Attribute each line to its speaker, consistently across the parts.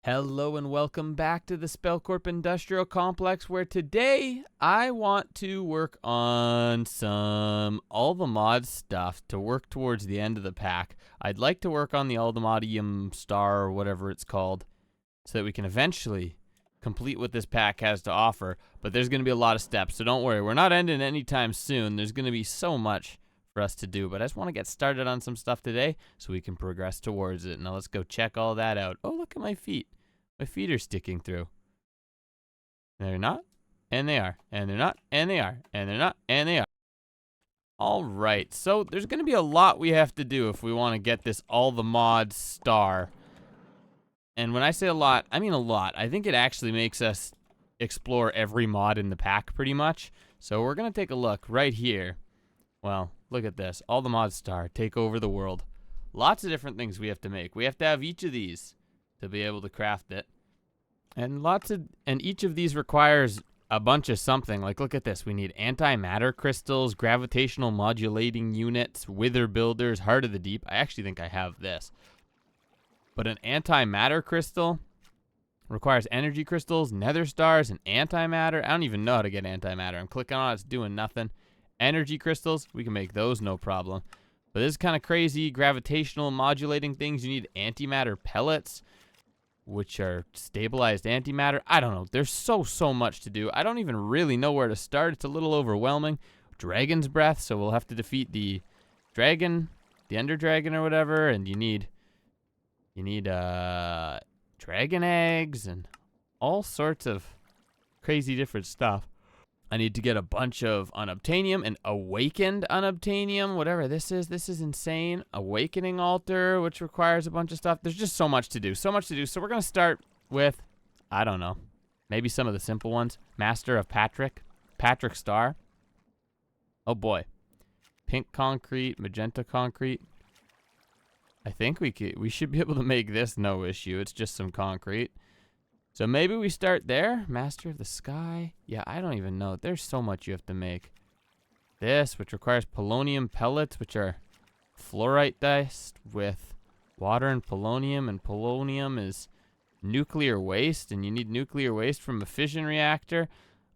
Speaker 1: Hello and welcome back to the Spellcorp Industrial Complex, where today I want to work on all the mod stuff to work towards the end of the pack. I'd like to work on the ATM Star or whatever it's called so that we can eventually complete what this pack has to offer, but there's going to be a lot of steps, so don't worry. We're not ending anytime soon. There's going to be so much for us to do, but I just want to get started on some stuff today so we can progress towards it. Now let's go check all that out. Oh, look at my feet. My feet are sticking through. They're not, and they are, and they're not, and they are, and they're not, and they are. All right, so there's going to be a lot we have to do if we want to get this all the mods star. And when I say a lot, I mean a lot. I think it actually makes us explore every mod in the pack pretty much. So we're going to take a look right here. Well, look at this. All the mods star, take over the world. Lots of different things we have to make. We have to have each of these to be able to craft it. And each of these requires a bunch of something. Like, look at this. We need antimatter crystals, gravitational modulating units, wither builders, heart of the deep. I actually think I have this. But an antimatter crystal requires energy crystals, nether stars, and antimatter. I don't even know how to get antimatter. I'm clicking on it, it's doing nothing. Energy crystals, we can make those no problem. But this is kind of crazy. Gravitational modulating things, you need antimatter pellets, which are stabilized antimatter. I don't know. There's so much to do. I don't even really know where to start. It's a little overwhelming. Dragon's breath, so we'll have to defeat the dragon, the ender dragon or whatever, and you need dragon eggs and all sorts of crazy different stuff. I need to get a bunch of unobtainium and awakened unobtainium, whatever this is. This is insane. Awakening altar, which requires a bunch of stuff. There's just so much to do, so much to do. So we're going to start with, I don't know, maybe some of the simple ones. Master of Patrick, Patrick Star. Oh boy. Pink concrete, magenta concrete. I think we should be able to make this no issue. It's just some concrete. So maybe we start there. Master of the Sky. Yeah, I don't even know. There's so much you have to make. This, which requires polonium pellets, which are fluorite dust with water and polonium is nuclear waste, and you need nuclear waste from a fission reactor.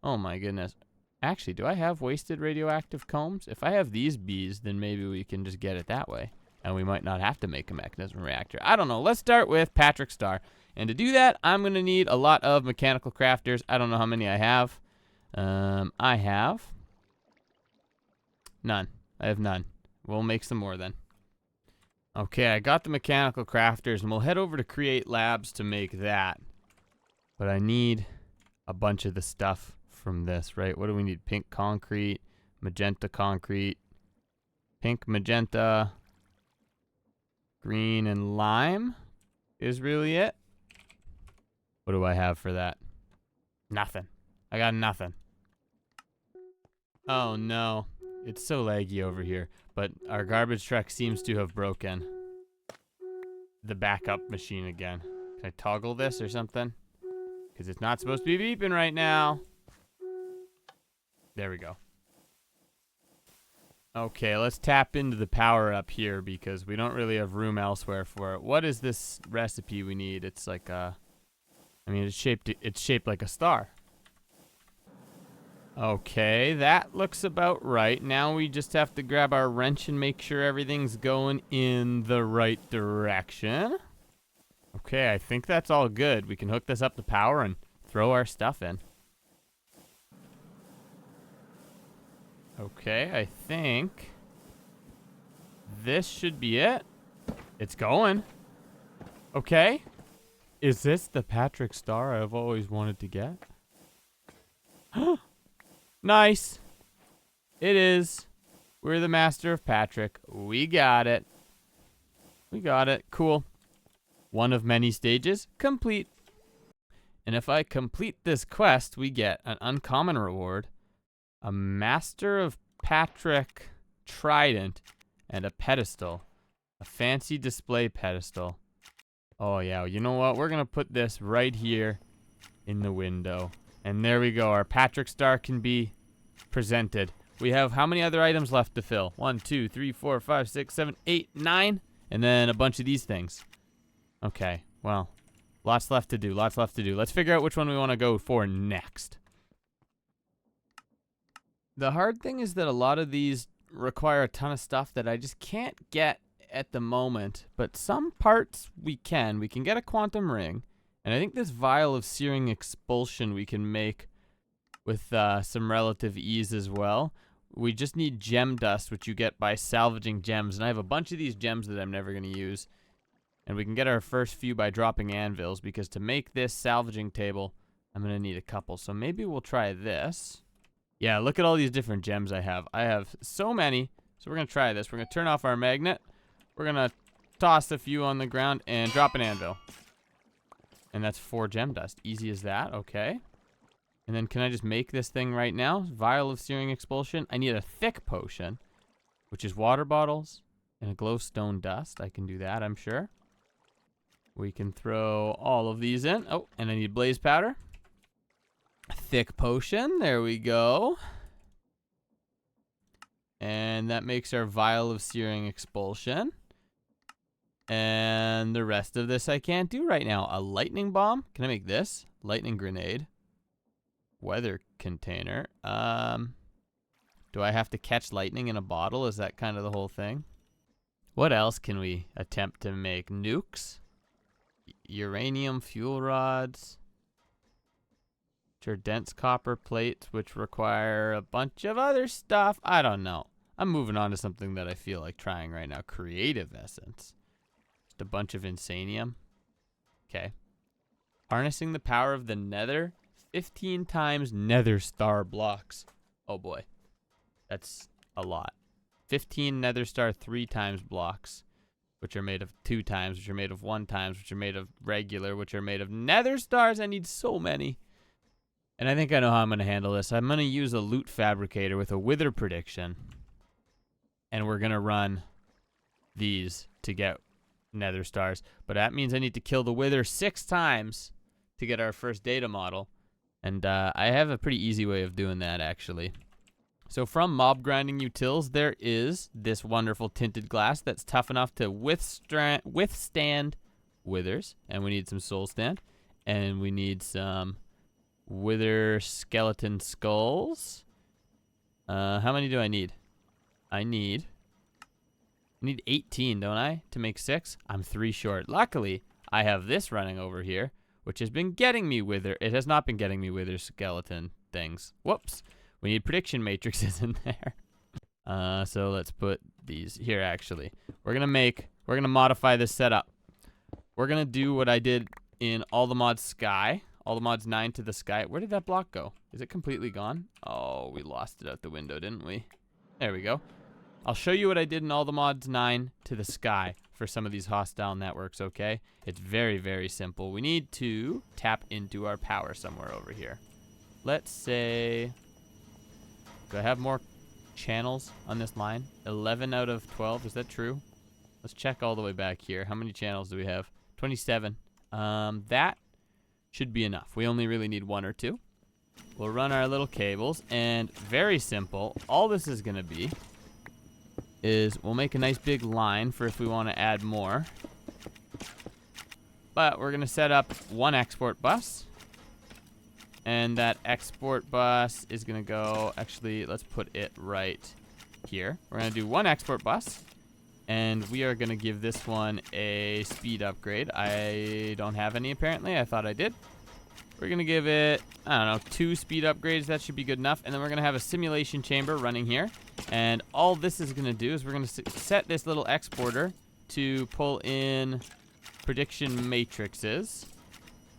Speaker 1: Oh my goodness. Actually, do I have wasted radioactive combs? If I have these bees, then maybe we can just get it that way, and we might not have to make a mechanism reactor. I don't know. Let's start with Patrick Star. And to do that, I'm going to need a lot of mechanical crafters. I don't know how many I have. I have none. I have none. We'll make some more then. Okay, I got the mechanical crafters, and we'll head over to Create Labs to make that. But I need a bunch of the stuff from this, right? What do we need? Pink concrete, magenta concrete, pink, magenta, green, and lime is really it. What do I have for that? Nothing. I got nothing. Oh no. It's so laggy over here. But our garbage truck seems to have broken the backup machine again. Can I toggle this or something? Because it's not supposed to be beeping right now. There we go. Okay, let's tap into the power up here because we don't really have room elsewhere for it. What is this recipe we need? It's like it's shaped like a star. Okay, that looks about right. Now we just have to grab our wrench and make sure everything's going in the right direction. Okay, I think that's all good. We can hook this up to power and throw our stuff in. Okay, I think this should be it. It's going. Okay. Is this the Patrick Star I've always wanted to get? Nice. It is. We're the Master of Patrick. We got it. We got it. Cool. One of many stages complete. And if I complete this quest, we get an uncommon reward, a Master of Patrick trident, and a pedestal. A fancy display pedestal. Oh yeah, you know what? We're gonna put this right here in the window. And there we go. Our Patrick Star can be presented. We have how many other items left to fill? 1, 2, 3, 4, 5, 6, 7, 8, 9. And then a bunch of these things. Okay, well, Lots left to do. Lots left to do. Let's figure out which one we want to go for next. The hard thing is that a lot of these require a ton of stuff that I just can't get at the moment. But some parts we can. We can get a quantum ring. And I think this vial of searing expulsion we can make with some relative ease as well. We just need gem dust, which you get by salvaging gems. And I have a bunch of these gems that I'm never going to use. And we can get our first few by dropping anvils, because to make this salvaging table, I'm going to need a couple. So maybe we'll try this. Yeah, look at all these different gems I have. I have so many. So we're going to try this. We're going to turn off our magnet. We're going to toss a few on the ground and drop an anvil. And that's 4 gem dust. Easy as that. Okay. And then can I just make this thing right now? Vial of searing expulsion. I need a thick potion, which is water bottles and a glowstone dust. I can do that, I'm sure. We can throw all of these in. Oh, and I need blaze powder. Thick potion. There we go. And that makes our vial of searing expulsion. And the rest of this I can't do right now. A lightning bomb. Can I make this? Lightning grenade. Weather container. Do I have to catch lightning in a bottle? Is that kind of the whole thing? What else can we attempt to make? Nukes? Uranium fuel rods? Which are dense copper plates, which require a bunch of other stuff. I don't know. I'm moving on to something that I feel like trying right now. Creative essence. Just a bunch of insanium. Okay. Harnessing the power of the nether. 15 times Nether Star blocks. Oh boy. That's a lot. 15 Nether Star 3 times blocks, which are made of 2 times, which are made of 1 times, which are made of regular, which are made of Nether Stars. I need so many. And I think I know how I'm going to handle this. I'm going to use a loot fabricator with a wither prediction. And we're going to run these to get Nether Stars. But that means I need to kill the wither 6 times to get our first data model. And I have a pretty easy way of doing that, actually. So from mob grinding utils, there is this wonderful tinted glass that's tough enough to withstand withers. And we need some soul stand. And we need some wither skeleton skulls. How many do I need? I need 18, don't I, to make 6? I'm 3 short. Luckily, I have this running over here, which has been getting me wither. It has not been getting me wither skeleton things. Whoops. We need prediction matrices in there. So let's put these here, actually. We're going to modify this setup. We're going to do what I did in all the mods sky. All the mods 9 to the sky. Where did that block go? Is it completely gone? Oh, we lost it out the window, didn't we? There we go. I'll show you what I did in all the mods 9 to the sky for some of these hostile networks, okay? It's very, very simple. We need to tap into our power somewhere over here. Let's say... Do I have more channels on this line? 11 out of 12, is that true? Let's check all the way back here. How many channels do we have? 27. That should be enough. We only really need 1 or 2. We'll run our little cables, and very simple. All this is going to be is we'll make a nice big line for if we want to add more. But we're going to set up 1 export bus. And that export bus is going to go, actually, let's put it right here. We're going to do 1 export bus. And we are going to give this one a speed upgrade. I don't have any, apparently. I thought I did. We're going to give it, I don't know, 2 speed upgrades. That should be good enough. And then we're going to have a simulation chamber running here. And all this is going to do is we're going to set this little exporter to pull in prediction matrices.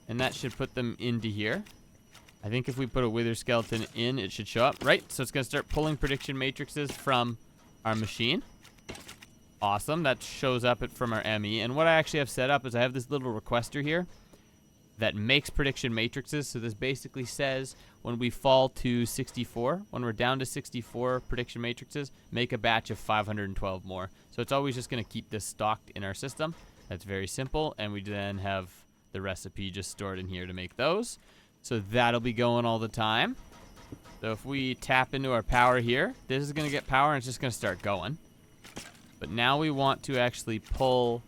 Speaker 1: And that should put them into here. I think if we put a wither skeleton in, it should show up. Right, so it's going to start pulling prediction matrices from our machine. Awesome, that shows up from our ME. And what I actually have set up is I have this little requester here that makes prediction matrices. So this basically says when we fall to 64, when we're down to 64 prediction matrices, make a batch of 512 more. So it's always just going to keep this stocked in our system. That's very simple. And we then have the recipe just stored in here to make those. So that'll be going all the time. So if we tap into our power here, this is going to get power and it's just going to start going. But now we want to actually pull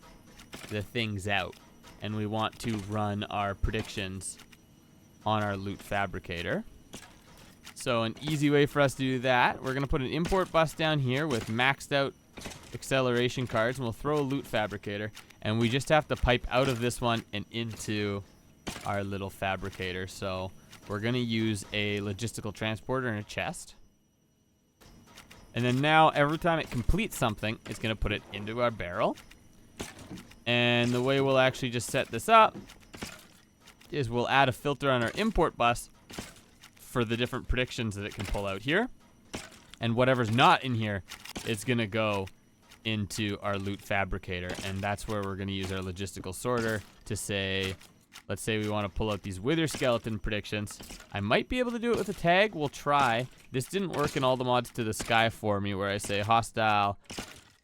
Speaker 1: the things out. and we want to run our predictions on our loot fabricator. So an easy way for us to do that, we're going to put an import bus down here with maxed out acceleration cards, and we'll throw a loot fabricator, and we just have to pipe out of this one and into our little fabricator. So we're going to use a logistical transporter and a chest. And then now every time it completes something, it's going to put it into our barrel. And the way we'll actually just set this up is we'll add a filter on our import bus for the different predictions that it can pull out here. And whatever's not in here is going to go into our loot fabricator. And that's where we're going to use our logistical sorter to say, let's say we want to pull out these wither skeleton predictions. I might be able to do it with a tag. We'll try. This didn't work in all the mods to the sky for me, where I say hostile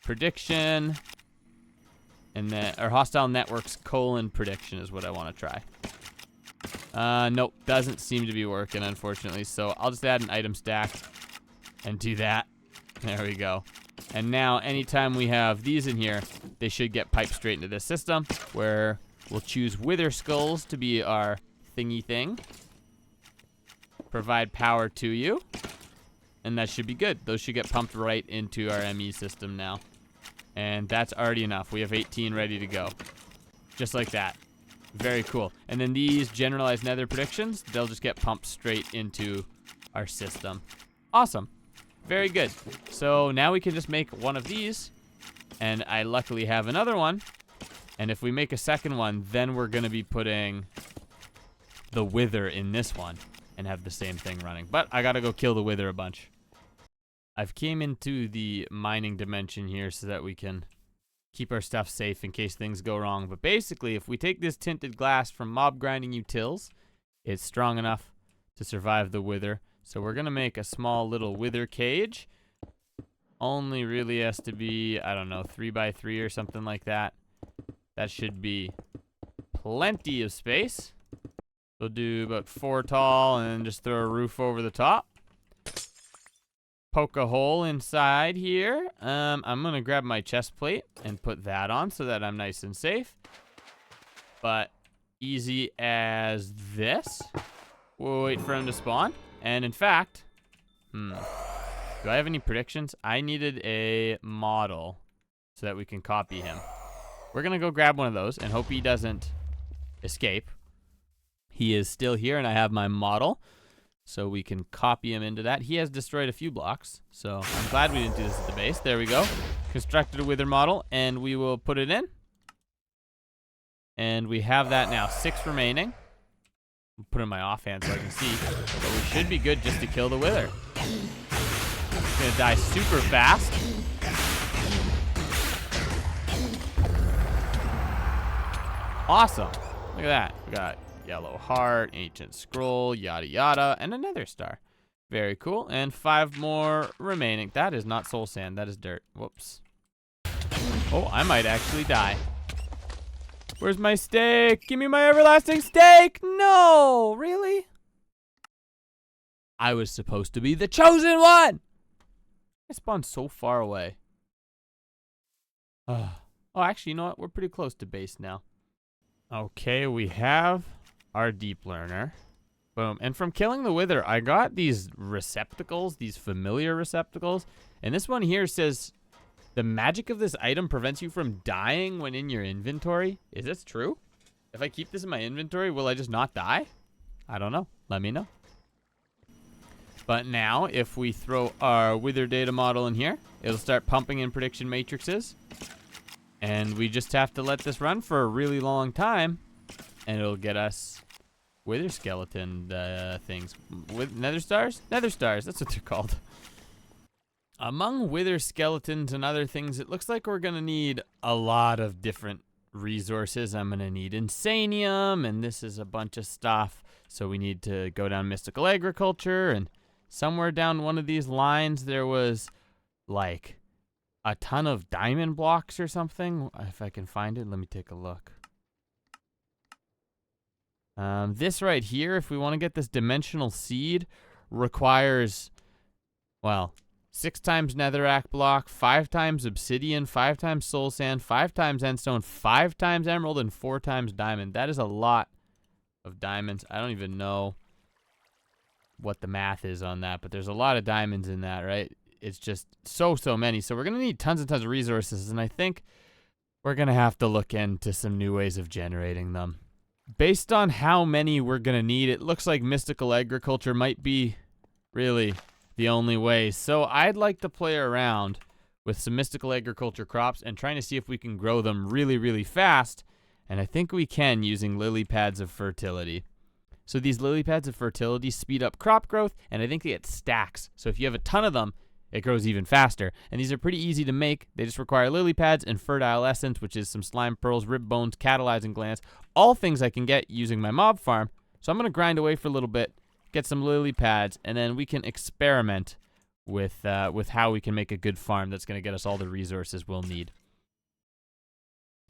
Speaker 1: prediction, and then, or hostile networks : prediction is what I want to try. Nope, doesn't seem to be working, unfortunately. So I'll just add an item stack and do that. There we go. And now anytime we have these in here, they should get piped straight into this system, where we'll choose wither skulls to be our thingy thing. Provide power to you. And that should be good. Those should get pumped right into our ME system now. And that's already enough. We have 18 ready to go. Just like that. Very cool. And then these generalized nether predictions, they'll just get pumped straight into our system. Awesome. Very good. So now we can just make one of these. And I luckily have another one. And if we make a second one, then we're going to be putting the wither in this one and have the same thing running. But I got to go kill the wither a bunch. I've came into the mining dimension here so that we can keep our stuff safe in case things go wrong. But basically, if we take this tinted glass from mob grinding utils, it's strong enough to survive the wither. So we're going to make a small little wither cage. Only really has to be, I don't know, 3x3 or something like that. That should be plenty of space. We'll do about 4 tall and then just throw a roof over the top. Poke a hole inside here. I'm going to grab my chest plate and put that on so that I'm nice and safe. But easy as this. We'll wait for him to spawn. And in fact, do I have any predictions? I needed a model so that we can copy him. We're going to go grab one of those and hope he doesn't escape. He is still here, and I have my model, so we can copy him into that. He has destroyed a few blocks, so I'm glad we didn't do this at the base. There we go. Constructed a wither model, and we will put it in. And we have that now. 6 remaining. I'll put it in my offhand so I can see. But we should be good just to kill the wither. It's going to die super fast. Awesome. Look at that. We got yellow heart, ancient scroll, yada yada, and a nether star. Very cool. And 5 more remaining. That is not soul sand. That is dirt. Whoops. Oh, I might actually die. Where's my steak? Give me my everlasting steak! No! Really? I was supposed to be the chosen one! I spawned so far away. Oh, actually, you know what? We're pretty close to base now. Okay, we have our deep learner. Boom. And from killing the wither, I got these receptacles, these familiar receptacles. And this one here says, the magic of this item prevents you from dying when in your inventory. Is this true? If I keep this in my inventory, will I just not die? I don't know. Let me know. But now, if we throw our wither data model in here, it'll start pumping in prediction matrices. And we just have to let this run for a really long time, and it'll get us wither skeleton things. With nether stars? Nether stars, that's what they're called. Among wither skeletons and other things, it looks like we're going to need a lot of different resources. I'm going to need insanium, and this is a bunch of stuff. So we need to go down mystical agriculture, and somewhere down one of these lines there was like a ton of diamond blocks or something. If I can find it, let me take a look. This right here, if we want to get this dimensional seed, requires, well, 6 times netherrack block, 5 times obsidian, 5 times soul sand, 5 times endstone, 5 times emerald, and 4 times diamond. That is a lot of diamonds. I don't even know what the math is on that, but there's a lot of diamonds in that, right? It's just so many. So we're going to need tons and tons of resources, and I think we're going to have to look into some new ways of generating them. Based on how many we're going to need, it looks like mystical agriculture might be really the only way. So I'd like to play around with some mystical agriculture crops and trying to see if we can grow them really fast. And I think we can using lily pads of fertility. So these lily pads of fertility speed up crop growth, and I think they get stacks. So if you have a ton of them, it grows even faster. And these are pretty easy to make. They just require lily pads and fertile essence, which is some slime pearls, rib bones, catalyzing glands, all things I can get using my mob farm. So I'm going to grind away for a little bit, get some lily pads, and then we can experiment with how we can make a good farm that's going to get us all the resources we'll need.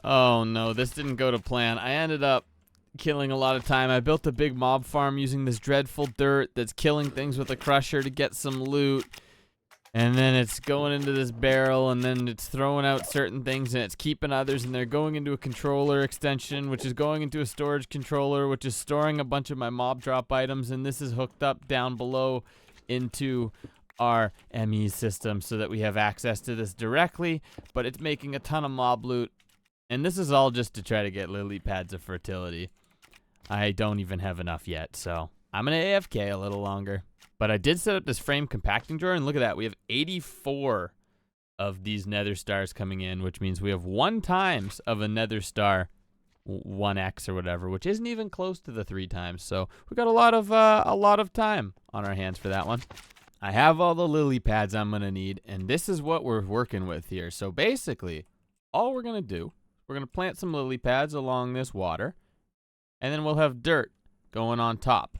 Speaker 1: Oh no, this didn't go to plan. I ended up killing a lot of time. I built a big mob farm using this dreadful dirt that's killing things with a crusher to get some loot. And then it's going into this barrel, and then it's throwing out certain things, and it's keeping others, and they're going into a controller extension, which is going into a storage controller, which is storing a bunch of my mob drop items, and this is hooked up down below into our ME system so that we have access to this directly, but it's making a ton of mob loot, and this is all just to try to get lily pads of fertility. I don't even have enough yet, so I'm going to AFK a little longer. But I did set up this frame compacting drawer, and look at that. We have 84 of these Nether Stars coming in, which means we have 1 times of a Nether Star 1x or whatever, which isn't even close to the 3 times. So we got a lot of time on our hands for that one. I have all the lily pads I'm going to need, and this is what we're working with here. So basically, all we're going to do, we're going to plant some lily pads along this water, and then we'll have dirt going on top.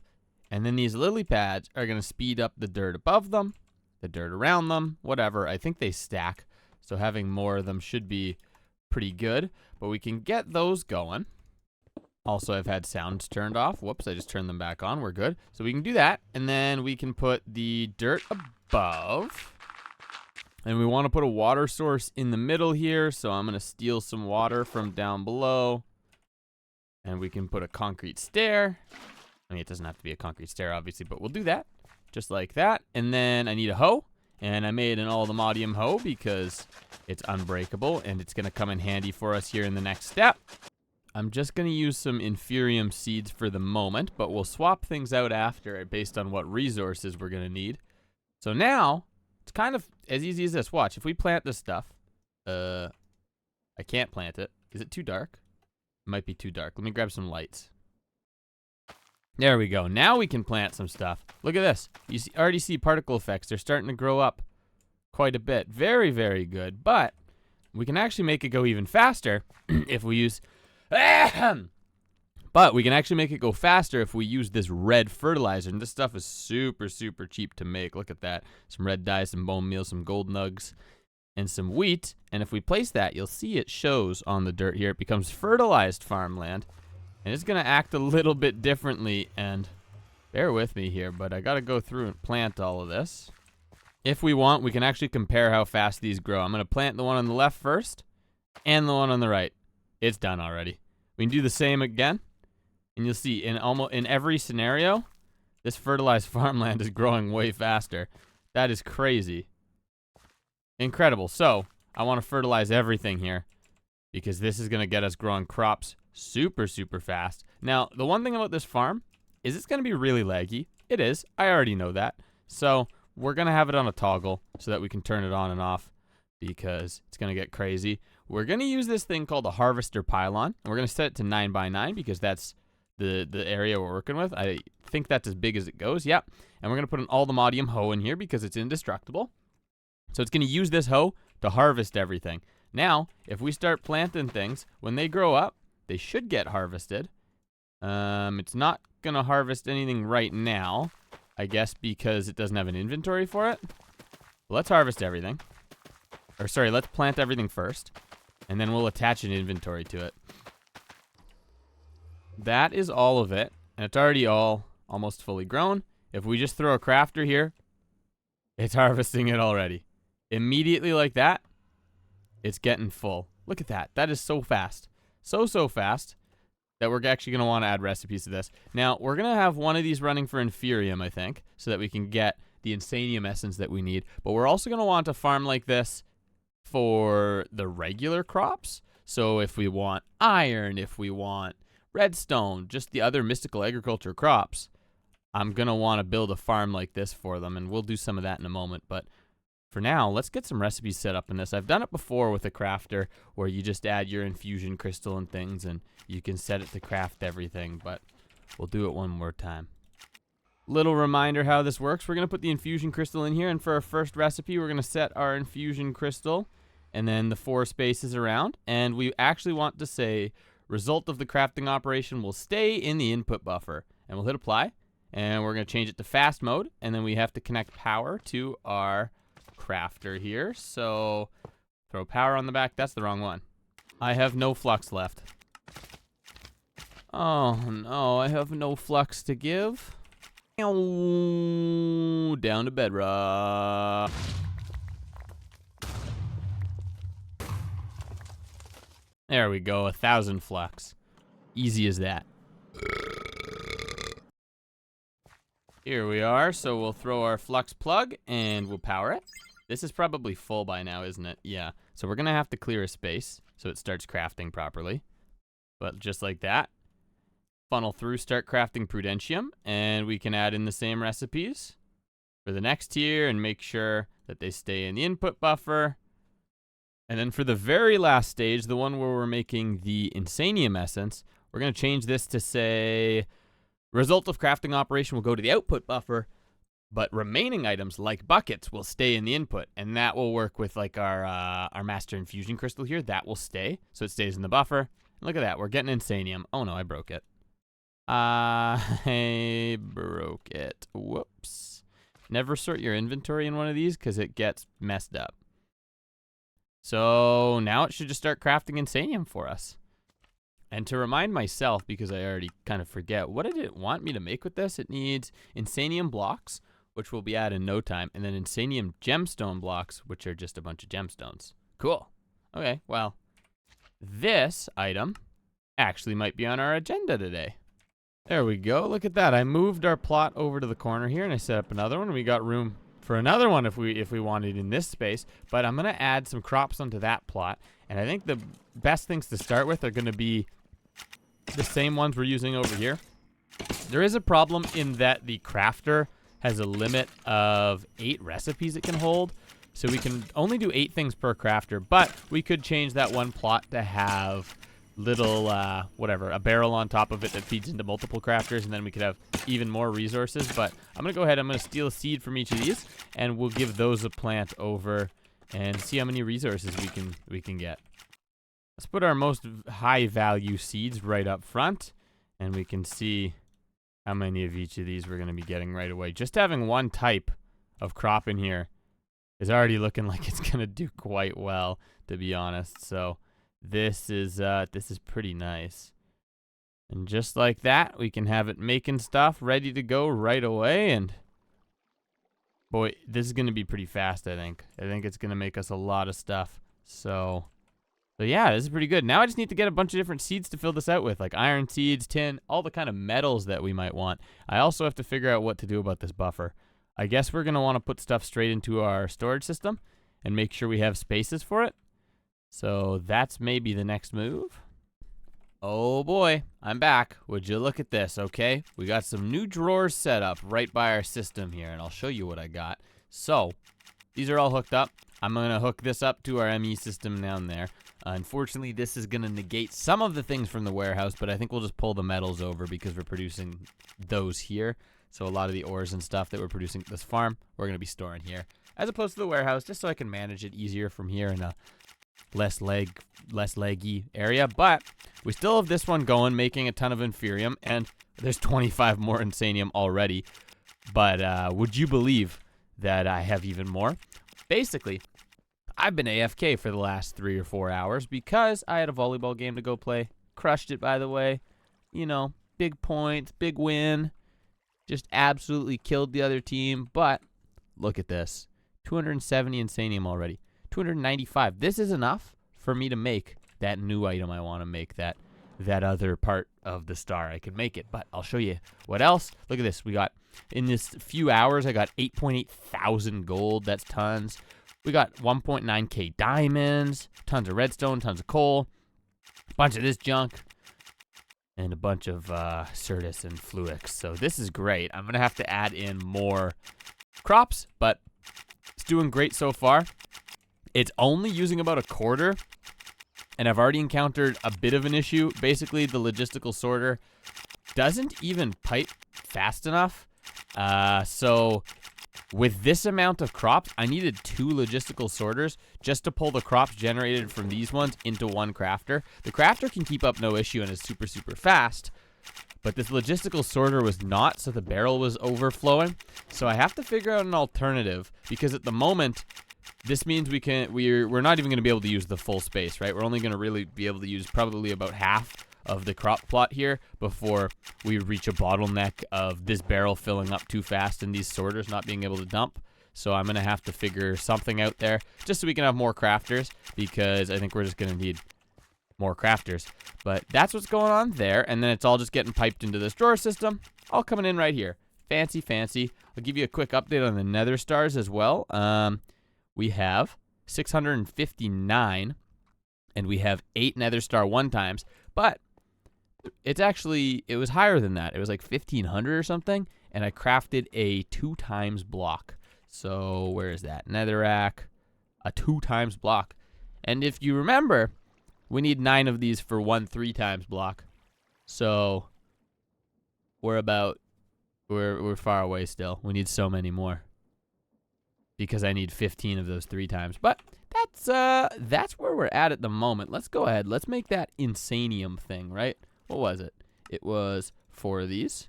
Speaker 1: And then these lily pads are going to speed up the dirt above them, the dirt around them, whatever. I think they stack, so having more of them should be pretty good. But we can get those going. Also, I've had sounds turned off. Whoops, I just turned them back on. We're good. So we can do that, and then we can put the dirt above. And we want to put a water source in the middle here, so I'm going to steal some water from down below. And we can put a concrete stair. I mean, it doesn't have to be a concrete stair, obviously, but we'll do that. Just like that. And then I need a hoe. And I made an all-the-modium hoe because it's unbreakable, and it's going to come in handy for us here in the next step. I'm just going to use some inferium seeds for the moment, but we'll swap things out after based on what resources we're going to need. So now, it's kind of as easy as this. Watch, if we plant this stuff, I can't plant it. Is it too dark? It might be too dark. Let me grab some lights. There we go. Now we can plant some stuff. Look at this. You already see particle effects. They're starting to grow up quite a bit. Very, very good. But we can actually make it go even faster if we use... But we can actually make it go faster if we use this red fertilizer. And this stuff is super cheap to make. Look at that. Some red dye, some bone meal, some gold nugs, and some wheat. And if we place that, you'll see it shows on the dirt here. It becomes fertilized farmland. And it's going to act a little bit differently, and bear with me here, but I got to go through and plant all of this. If we want, we can actually compare how fast these grow. I'm going to plant the one on the left first and the one on the right. It's done already. We can do the same again, and you'll see in every scenario, this fertilized farmland is growing way faster. That is crazy. Incredible. So I want to fertilize everything here because this is going to get us growing crops super fast. Now, the one thing about this farm is it's going to be really laggy. It is. I already know that. So we're going to have it on a toggle so that we can turn it on and off because it's going to get crazy. We're going to use this thing called a harvester pylon, and we're going to set it to 9x9 because that's the area we're working with. I think that's as big as it goes. Yep. And we're going to put an all-the-modium hoe in here because it's indestructible. So it's going to use this hoe to harvest everything. Now, if we start planting things, when they grow up, they should get harvested. It's not going to harvest anything right now, I guess because it doesn't have an inventory for it. Let's harvest everything. Or sorry, let's plant everything first, and then we'll attach an inventory to it. That is all of it, and it's already all almost fully grown. If we just throw a crafter here, It's harvesting it already. Immediately like that, it's getting full. Look at that. That is so fast. So fast that we're actually going to want to add recipes to this. Now, we're going to have one of these running for Inferium, I think, so that we can get the Insanium essence that we need. But we're also going to want to farm like this for the regular crops. So if we want iron, if we want redstone, just the other mystical agriculture crops, I'm going to want to build a farm like this for them, and we'll do some of that in a moment. But for now, let's get some recipes set up in this. I've done it before with a crafter where you just add your infusion crystal and things, and you can set it to craft everything, but we'll do it one more time. Little reminder how this works. We're going to put the infusion crystal in here, and for our first recipe, we're going to set our infusion crystal and then the 4 spaces around, and we actually want to say result of the crafting operation will stay in the input buffer, and we'll hit apply, and we're going to change it to fast mode, and then we have to connect power to our crafter here. So throw power on the back. That's the wrong one. I have no flux left. Oh no, I have no flux to give. Down to bedrock. There we go, 1,000 flux. Easy as that. Here we are, so we'll throw our flux plug and we'll power it. This is probably full by now, isn't it? Yeah. So we're going to have to clear a space so it starts crafting properly. But just like that. Funnel through, start crafting Prudentium, and we can add in the same recipes for the next tier and make sure that they stay in the input buffer. And then for the very last stage, the one where we're making the Insanium essence, we're going to change this to say result of crafting operation will go to the output buffer, but remaining items like buckets will stay in the input, and that will work with like our master infusion crystal here. That will stay, so it stays in the buffer. And look at that, we're getting Insanium. Oh no, I broke it. I broke it. Whoops. Never sort your inventory in one of these because it gets messed up. So now it should just start crafting Insanium for us. And to remind myself, because I already kind of forget, what did it want me to make with this? It needs Insanium blocks, which will be added in no time, and then Insanium gemstone blocks, which are just a bunch of gemstones. Cool. Okay, well, this item actually might be on our agenda today. There we go. Look at that. I moved our plot over to the corner here, and I set up another one. We got room for another one if we wanted in this space, but I'm going to add some crops onto that plot, and I think the best things to start with are going to be the same ones we're using over here. There is a problem in that the crafter has a limit of 8 recipes it can hold, so we can only do 8 things per crafter, but we could change that one plot to have little, a barrel on top of it that feeds into multiple crafters, and then we could have even more resources. But I'm going to go ahead, I'm going to steal a seed from each of these, and we'll give those a plant over and see how many resources we can get. Let's put our most high value seeds right up front, and we can see how many of each of these we're going to be getting right away. Just having one type of crop in here is already looking like it's going to do quite well, to be honest. So this is pretty nice. And just like that, we can have it making stuff ready to go right away. And boy, this is going to be pretty fast, I think. I think it's going to make us a lot of stuff. So yeah, this is pretty good. Now I just need to get a bunch of different seeds to fill this out with, like iron seeds, tin, all the kind of metals that we might want. I also have to figure out what to do about this buffer. I guess we're going to want to put stuff straight into our storage system and make sure we have spaces for it. So that's maybe the next move. Oh boy, I'm back. Would you look at this, okay? We got some new drawers set up right by our system here, and I'll show you what I got. So, these are all hooked up. I'm going to hook this up to our ME system down there. Unfortunately, this is going to negate some of the things from the warehouse, but I think we'll just pull the metals over because we're producing those here. So a lot of the ores and stuff that we're producing at this farm, we're going to be storing here, as opposed to the warehouse, just so I can manage it easier from here in a less leggy area. But we still have this one going, making a ton of Inferium, and there's 25 more Insanium already. But would you believe that I have even more? Basically, I've been AFK for the last 3 or 4 hours because I had a volleyball game to go play. Crushed it, by the way. You know, big points, big win. Just absolutely killed the other team. But look at this. 270 insanium already. 295. This is enough for me to make that new item I want to make, that other part of the star. I can make it, but I'll show you what else. Look at this. We got, in this few hours, I got 8.8 thousand gold. That's tons. We got 1.9k diamonds, tons of redstone, tons of coal, a bunch of this junk, and a bunch of Certus and Fluix. So this is great. I'm going to have to add in more crops, but it's doing great so far. It's only using about a quarter, and I've already encountered a bit of an issue. Basically, the logistical sorter doesn't even pipe fast enough. So with this amount of crops, I needed 2 logistical sorters just to pull the crops generated from these ones into one crafter. The crafter can keep up no issue and is super, super fast, but this logistical sorter was not, so the barrel was overflowing. So I have to figure out an alternative, because at the moment, this means we're not even going to be able to use the full space, right? We're only going to really be able to use probably about half of the crop plot here before we reach a bottleneck of this barrel filling up too fast and these sorters not being able to dump. So I'm going to have to figure something out there just so we can have more crafters, because I think we're just going to need more crafters. But that's what's going on there, and then it's all just getting piped into this drawer system, all coming in right here. Fancy, fancy. I'll give you a quick update on the Nether Stars as well. We have 659, and we have 8 Nether Star 1 times, but it was higher than that. It was like 1,500 or something, and I crafted a 2 times block. So where is that? Netherrack, a 2 times block. And if you remember, we need 9 of these for 1 3 times block. So we're far away still. We need so many more, because I need 15 of those 3 times. But that's where we're at the moment. Let's go ahead. Let's make that insanium thing, right? What was it? It was 4 of these.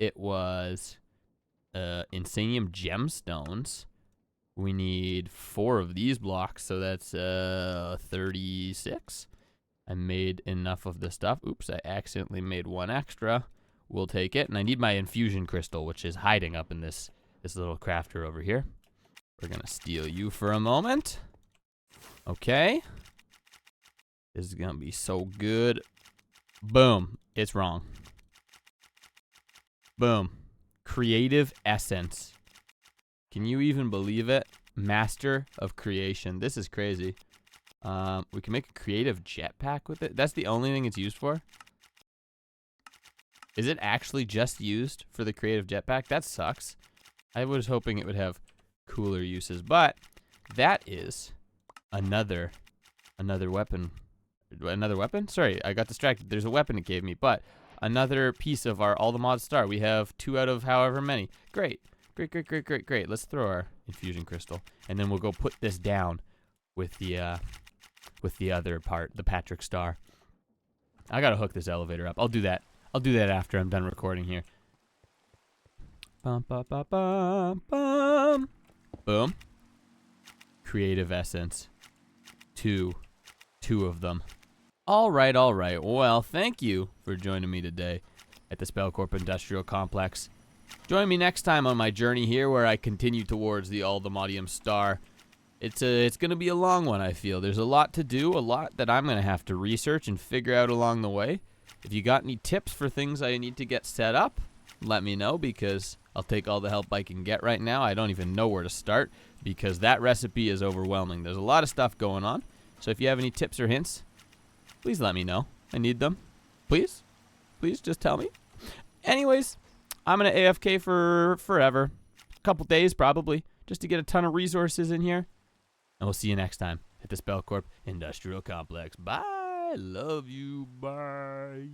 Speaker 1: It was insanium gemstones. We need 4 of these blocks, so that's 36. I made enough of the stuff. Oops, I accidentally made 1 extra. We'll take it. And I need my infusion crystal, which is hiding up in this little crafter over here. We're going to steal you for a moment. Okay. This is going to be so good. Boom. It's wrong. Boom. Creative essence. Can you even believe it? Master of creation. This is crazy. We can make a creative jetpack with it. That's the only thing it's used for? Is it actually just used for the creative jetpack? That sucks. I was hoping it would have cooler uses, but that is another weapon. Another weapon? Sorry, I got distracted. There's a weapon it gave me, but another piece of our all the mods star. We have 2 out of however many. Great. Great. Let's throw our infusion crystal, and then we'll go put this down with the other part, the Patrick star. I gotta hook this elevator up. I'll do that after I'm done recording here. Bum, bum, bum, bum, bum. Boom. Creative essence. 2 of them. All right. Well, thank you for joining me today at the Spellcorp Industrial Complex. Join me next time on my journey here, where I continue towards the ATM Star. It's going to be a long one, I feel. There's a lot to do, a lot that I'm going to have to research and figure out along the way. If you got any tips for things I need to get set up, let me know, because I'll take all the help I can get right now. I don't even know where to start, because that recipe is overwhelming. There's a lot of stuff going on. So if you have any tips or hints, please let me know. I need them. Please just tell me. Anyways, I'm going to AFK for forever. A couple days probably, just to get a ton of resources in here. And we'll see you next time at the Spellcorp Industrial Complex. Bye. Love you. Bye.